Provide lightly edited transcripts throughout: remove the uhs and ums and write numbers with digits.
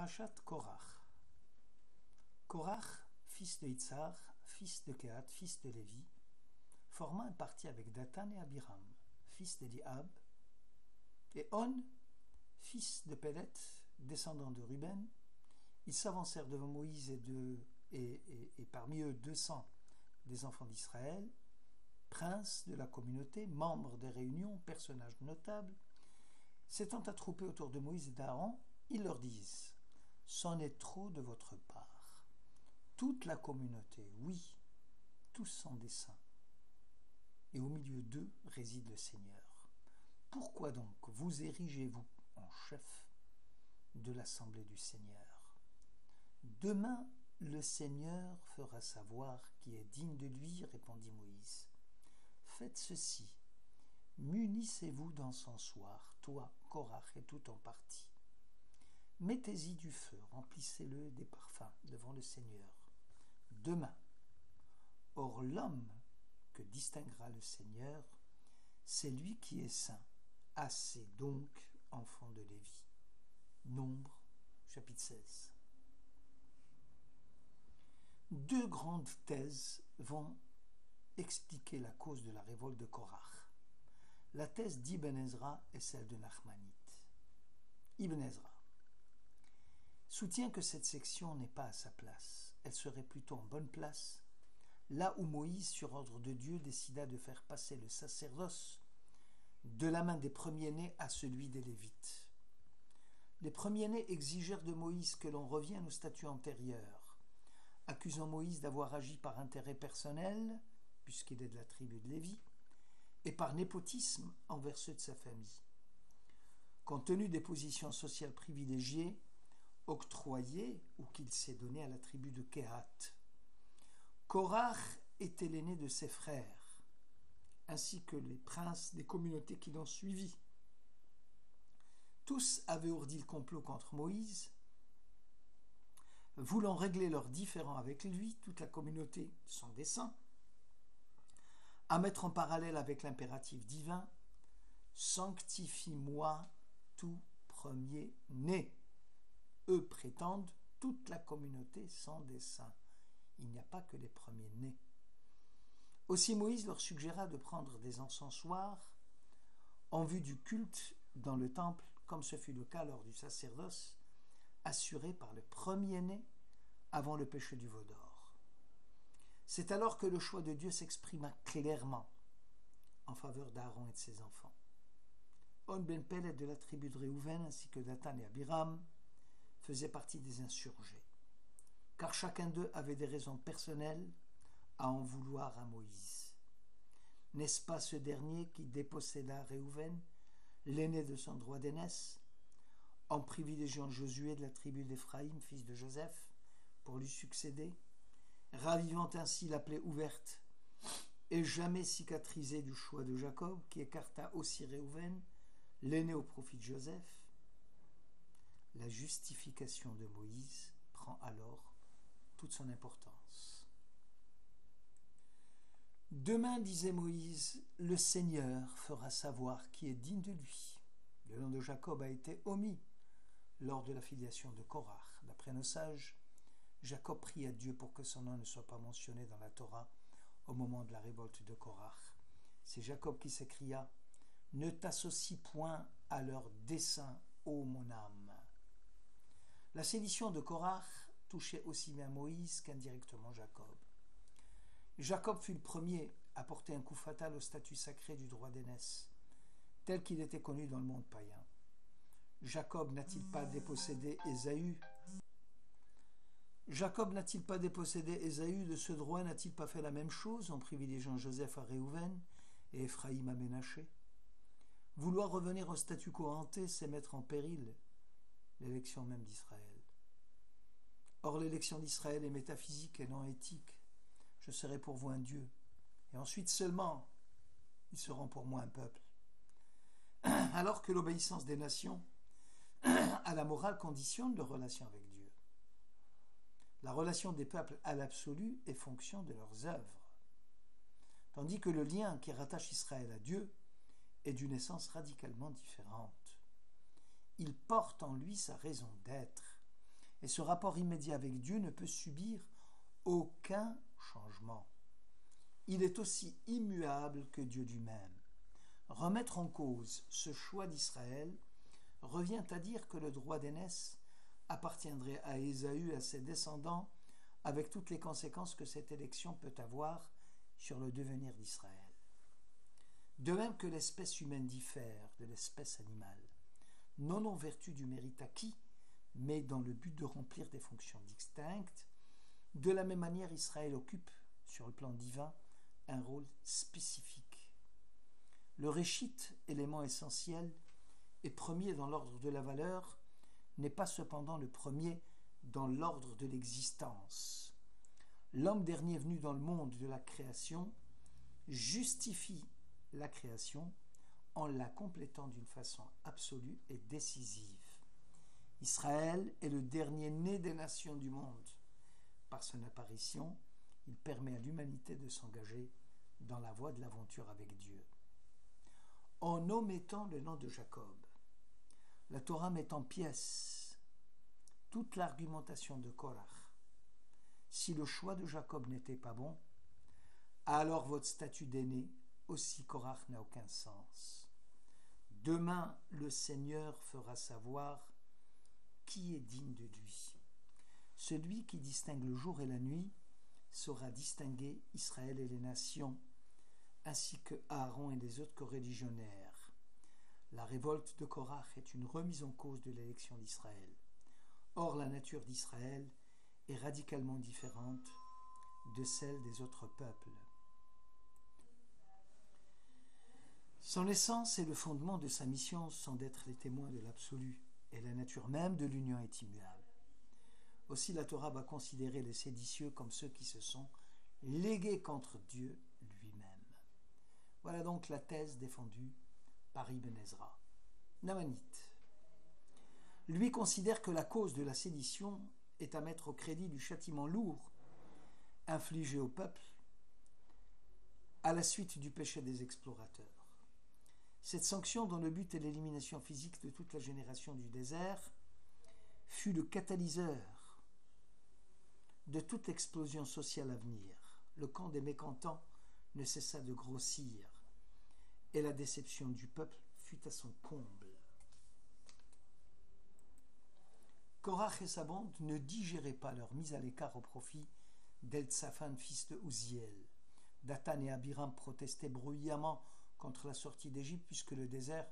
Parashat Korach. Korach, fils de Itzhar, fils de Kehat, fils de Lévi, forma un parti avec Dathan et Abiram, fils d'Eliab, et On, fils de Pélet, descendant de Ruben. Ils s'avancèrent devant Moïse et parmi eux 200 des enfants d'Israël, princes de la communauté, membres des réunions, personnages notables. S'étant attroupés autour de Moïse et d'Aaron, ils leur disent « C'en est trop de votre part. Toute la communauté, oui, tous sont des saints. Et au milieu d'eux réside le Seigneur. Pourquoi donc vous érigez-vous en chef de l'assemblée du Seigneur? Demain, le Seigneur fera savoir qui est digne de lui, répondit Moïse. Faites ceci. Munissez-vous d'encensoirs, toi, Korach et tout ton parti. Mettez-y du feu, remplissez-le des parfums devant le Seigneur. Demain. Or l'homme que distinguera le Seigneur, c'est lui qui est saint. Assez donc, enfants de Lévi. Nombre, chapitre 16. Deux grandes thèses vont expliquer la cause de la révolte de Korach. La thèse d'Ibn Ezra est celle de Nachmanite. Ibn Ezra soutient que cette section n'est pas à sa place. Elle serait plutôt en bonne place, là où Moïse, sur ordre de Dieu, décida de faire passer le sacerdoce de la main des premiers-nés à celui des Lévites. Les premiers-nés exigèrent de Moïse que l'on revienne au statut antérieur, accusant Moïse d'avoir agi par intérêt personnel, puisqu'il est de la tribu de Lévi, et par népotisme envers ceux de sa famille. Compte tenu des positions sociales privilégiées octroyées ou qu'il s'est donné à la tribu de Kehat, Korach était l'aîné de ses frères, ainsi que les princes des communautés qui l'ont suivi. Tous avaient ourdi le complot contre Moïse, voulant régler leurs différends avec lui, toute la communauté, son dessein, à mettre en parallèle avec l'impératif divin « Sanctifie-moi tout premier-né ». Eux prétendent toute la communauté sans des saints. Il n'y a pas que les premiers-nés. Aussi Moïse leur suggéra de prendre des encensoirs en vue du culte dans le temple, comme ce fut le cas lors du sacerdoce, assuré par le premier-né avant le péché du veau d'or. C'est alors que le choix de Dieu s'exprima clairement en faveur d'Aaron et de ses enfants. On ben Pélet de la tribu de Réhouven ainsi que Dathan et Abiram faisaient partie des insurgés, car chacun d'eux avait des raisons personnelles à en vouloir à Moïse. N'est-ce pas ce dernier qui déposséda Réhouven, l'aîné de son droit d'aînesse, en privilégiant Josué de la tribu d'Éphraïm, fils de Joseph, pour lui succéder, ravivant ainsi la plaie ouverte et jamais cicatrisée du choix de Jacob, qui écarta aussi Réhouven, l'aîné au profit de Joseph? La justification de Moïse prend alors toute son importance. Demain, disait Moïse, le Seigneur fera savoir qui est digne de lui. Le nom de Jacob a été omis lors de la filiation de Korach. D'après nos sages, Jacob prie à Dieu pour que son nom ne soit pas mentionné dans la Torah au moment de la révolte de Korach. C'est Jacob qui s'écria « Ne t'associe point à leur dessein, ô mon âme ». La sédition de Korach touchait aussi bien Moïse qu'indirectement Jacob. Jacob fut le premier à porter un coup fatal au statut sacré du droit d'aînesse, tel qu'il était connu dans le monde païen. Jacob n'a-t-il pas dépossédé Ésaü? De ce droit n'a-t-il pas fait la même chose en privilégiant Joseph à Réhouven et Éphraïm à Ménaché? Vouloir revenir au statu quo ante, c'est mettre en péril l'élection même d'Israël. Or, l'élection d'Israël est métaphysique et non éthique. Je serai pour vous un Dieu, et ensuite seulement, ils seront pour moi un peuple. Alors que l'obéissance des nations à la morale conditionne leur relation avec Dieu. La relation des peuples à l'absolu est fonction de leurs œuvres, tandis que le lien qui rattache Israël à Dieu est d'une essence radicalement différente. Il porte en lui sa raison d'être, Et ce rapport immédiat avec Dieu ne peut subir aucun changement. Il est aussi immuable que Dieu lui-même. Remettre en cause ce choix d'Israël revient à dire que le droit d'aînesse appartiendrait à Ésaü et à ses descendants, avec toutes les conséquences que cette élection peut avoir sur le devenir d'Israël. De même que l'espèce humaine diffère de l'espèce animale, non en vertu du mérite acquis, mais dans le but de remplir des fonctions distinctes, de la même manière Israël occupe, sur le plan divin, un rôle spécifique. Le réchit, élément essentiel et premier dans l'ordre de la valeur, n'est pas cependant le premier dans l'ordre de l'existence. L'homme dernier venu dans le monde de la création justifie la création en la complétant d'une façon absolue et décisive. Israël est le dernier né des nations du monde. Par son apparition, il permet à l'humanité de s'engager dans la voie de l'aventure avec Dieu. En omettant le nom de Jacob, la Torah met en pièces toute l'argumentation de Korach. Si le choix de Jacob n'était pas bon, alors votre statut d'aîné, aussi Korach, n'a aucun sens. Demain, le Seigneur fera savoir qui est digne de lui. Celui qui distingue le jour et la nuit saura distinguer Israël et les nations, ainsi que Aaron et les autres coreligionnaires. La révolte de Korach est une remise en cause de l'élection d'Israël. Or, la nature d'Israël est radicalement différente de celle des autres peuples. Son essence et le fondement de sa mission sont d'être les témoins de l'absolu, et la nature même de l'union est immuable. Aussi la Torah va considérer les séditieux comme ceux qui se sont légués contre Dieu lui-même. Voilà donc la thèse défendue par Ibn Ezra. Namanite. Lui considère que la cause de la sédition est à mettre au crédit du châtiment lourd infligé au peuple à la suite du péché des explorateurs. Cette sanction, dont le but est l'élimination physique de toute la génération du désert, fut le catalyseur de toute explosion sociale à venir. Le camp des mécontents ne cessa de grossir, et la déception du peuple fut à son comble. Korach et sa bande ne digéraient pas leur mise à l'écart au profit d'Eltsaphan, fils de Uziel. Dathan et Abiram protestaient bruyamment contre la sortie d'Égypte, puisque le désert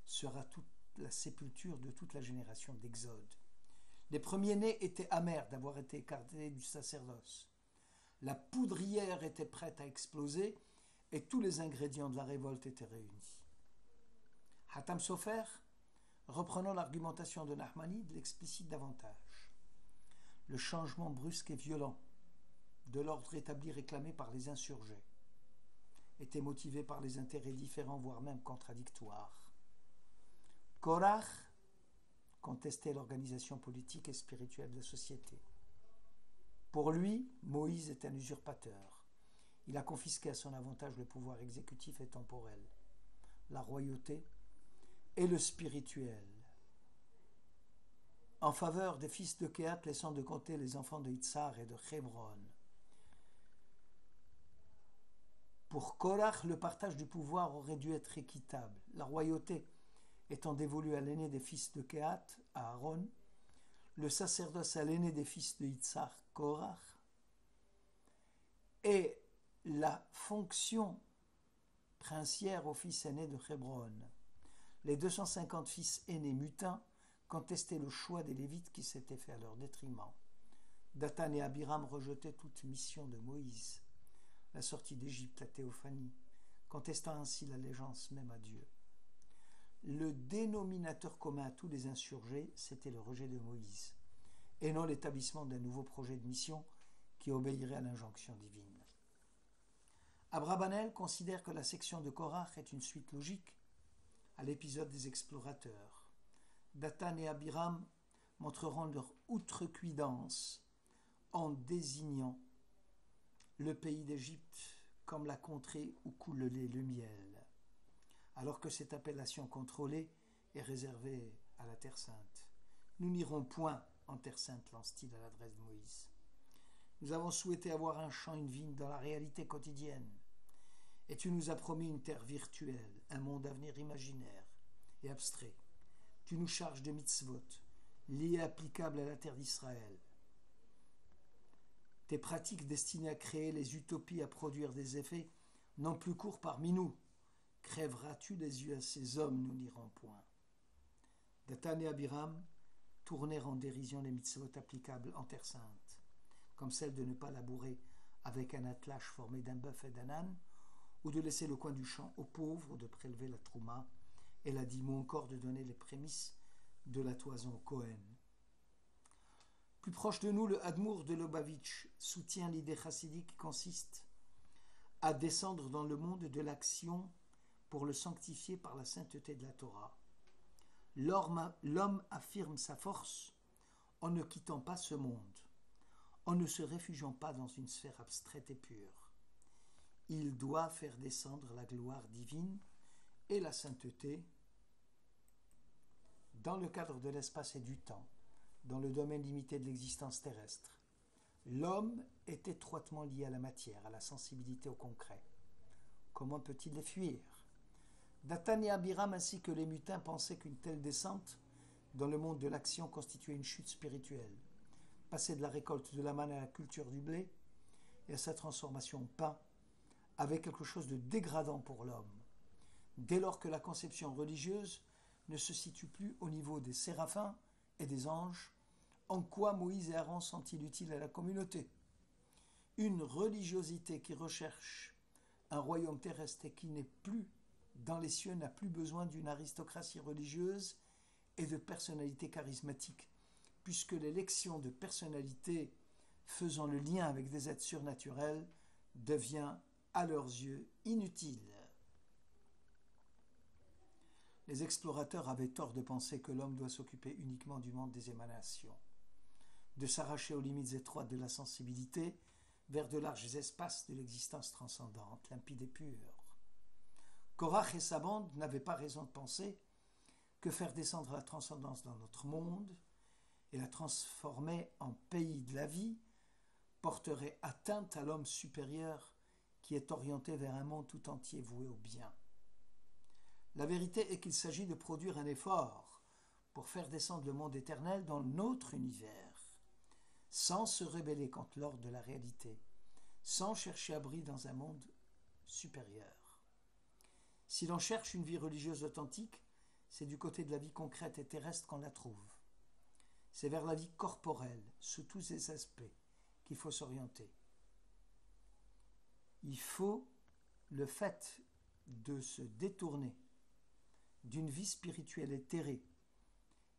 sera toute la sépulture de toute la génération d'Exode. Les premiers-nés étaient amers d'avoir été écartés du sacerdoce. La poudrière était prête à exploser et tous les ingrédients de la révolte étaient réunis. Hatam Sofer, reprenant l'argumentation de Nahmanide, l'explicite davantage. Le changement brusque et violent de l'ordre établi réclamé par les insurgés était motivé par les intérêts différents, voire même contradictoires. Korach contestait l'organisation politique et spirituelle de la société. Pour lui, Moïse est un usurpateur. Il a confisqué à son avantage le pouvoir exécutif et temporel, la royauté et le spirituel, en faveur des fils de Kehat, laissant de côté les enfants de Itzhar et de Hébron. Pour Korach, le partage du pouvoir aurait dû être équitable. La royauté étant dévolue à l'aîné des fils de Kehat, Aaron, le sacerdoce à l'aîné des fils de Itzhar, Korach, et la fonction princière au fils aîné de Hébron. Les 250 fils aînés mutins contestaient le choix des Lévites qui s'était fait à leur détriment. Dathan et Abiram rejetaient toute mission de Moïse, la sortie d'Égypte, la théophanie, contestant ainsi l'allégeance même à Dieu. Le dénominateur commun à tous les insurgés, c'était le rejet de Moïse, et non l'établissement d'un nouveau projet de mission qui obéirait à l'injonction divine. Abrabanel considère que la section de Korach est une suite logique à l'épisode des explorateurs. Dathan et Abiram montreront leur outrecuidance en désignant le pays d'Égypte comme la contrée où coule le lait et le miel, alors que cette appellation contrôlée est réservée à la Terre Sainte. Nous n'irons point en Terre Sainte, lance-t-il à l'adresse de Moïse. Nous avons souhaité avoir un champ, une vigne dans la réalité quotidienne. Et tu nous as promis une terre virtuelle, un monde d'avenir imaginaire et abstrait. Tu nous charges de mitzvot, liées et applicables à la terre d'Israël. Tes pratiques destinées à créer les utopies, à produire des effets, n'ont plus cours parmi nous. Crèveras-tu des yeux à ces hommes, nous n'irons point. Dathan et Abiram tournèrent en dérision les mitzvot applicables en terre sainte, comme celle de ne pas labourer avec un attelage formé d'un bœuf et d'un âne, ou de laisser le coin du champ aux pauvres, ou de prélever la trouma, et la dîme, ou encore de donner les prémices de la toison au Kohen. Plus proche de nous, le Admour de Lubavitch soutient l'idée chassidique qui consiste à descendre dans le monde de l'action pour le sanctifier par la sainteté de la Torah. L'homme affirme sa force en ne quittant pas ce monde, en ne se réfugiant pas dans une sphère abstraite et pure. Il doit faire descendre la gloire divine et la sainteté dans le cadre de l'espace et du temps, dans le domaine limité de l'existence terrestre. L'homme est étroitement lié à la matière, à la sensibilité, au concret. Comment peut-il les fuir ? Dathan et Abiram ainsi que les mutins pensaient qu'une telle descente dans le monde de l'action constituait une chute spirituelle, passer de la récolte de la manne à la culture du blé et à sa transformation en pain, avait quelque chose de dégradant pour l'homme, dès lors que la conception religieuse ne se situe plus au niveau des séraphins et des anges. En quoi Moïse et Aaron sont-ils utiles à la communauté ? Une religiosité qui recherche un royaume terrestre et qui n'est plus dans les cieux n'a plus besoin d'une aristocratie religieuse et de personnalités charismatiques, puisque l'élection de personnalités faisant le lien avec des êtres surnaturels devient à leurs yeux inutile. Les explorateurs avaient tort de penser que l'homme doit s'occuper uniquement du monde des émanations, de s'arracher aux limites étroites de la sensibilité vers de larges espaces de l'existence transcendante, limpide et pure. Korach et sa bande n'avaient pas raison de penser que faire descendre la transcendance dans notre monde et la transformer en pays de la vie porterait atteinte à l'homme supérieur qui est orienté vers un monde tout entier voué au bien. La vérité est qu'il s'agit de produire un effort pour faire descendre le monde éternel dans notre univers, sans se rebeller contre l'ordre de la réalité, sans chercher abri dans un monde supérieur. Si l'on cherche une vie religieuse authentique, c'est du côté de la vie concrète et terrestre qu'on la trouve. C'est vers la vie corporelle, sous tous ses aspects, qu'il faut s'orienter. Il faut le fait de se détourner d'une vie spirituelle éthérée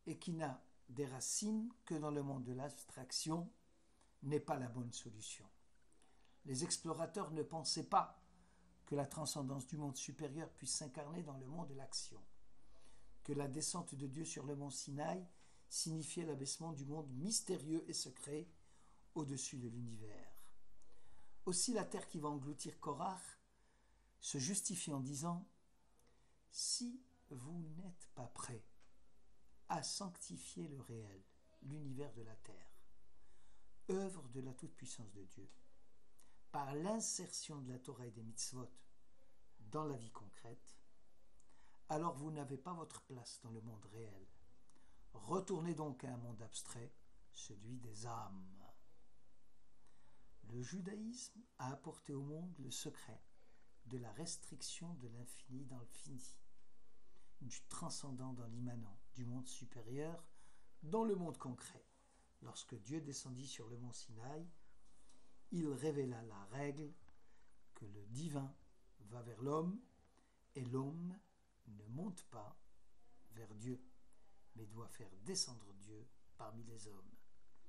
et qui n'a des racines que dans le monde de l'abstraction n'est pas la bonne solution. Les explorateurs ne pensaient pas que la transcendance du monde supérieur puisse s'incarner dans le monde de l'action, que la descente de Dieu sur le mont Sinaï signifiait l'abaissement du monde mystérieux et secret au-dessus de l'univers. Aussi la terre qui va engloutir Korach se justifie en disant « Si vous n'êtes pas prêts à sanctifier le réel, l'univers de la terre, œuvre de la toute-puissance de Dieu, par l'insertion de la Torah et des mitzvot dans la vie concrète, alors vous n'avez pas votre place dans le monde réel. Retournez donc à un monde abstrait, celui des âmes. » Le judaïsme a apporté au monde le secret de la restriction de l'infini dans le fini, du transcendant dans l'immanent, du monde supérieur dans le monde concret. Lorsque Dieu descendit sur le mont Sinaï, il révéla la règle que le divin va vers l'homme et l'homme ne monte pas vers Dieu, mais doit faire descendre Dieu parmi les hommes.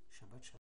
Shabbat Shalom.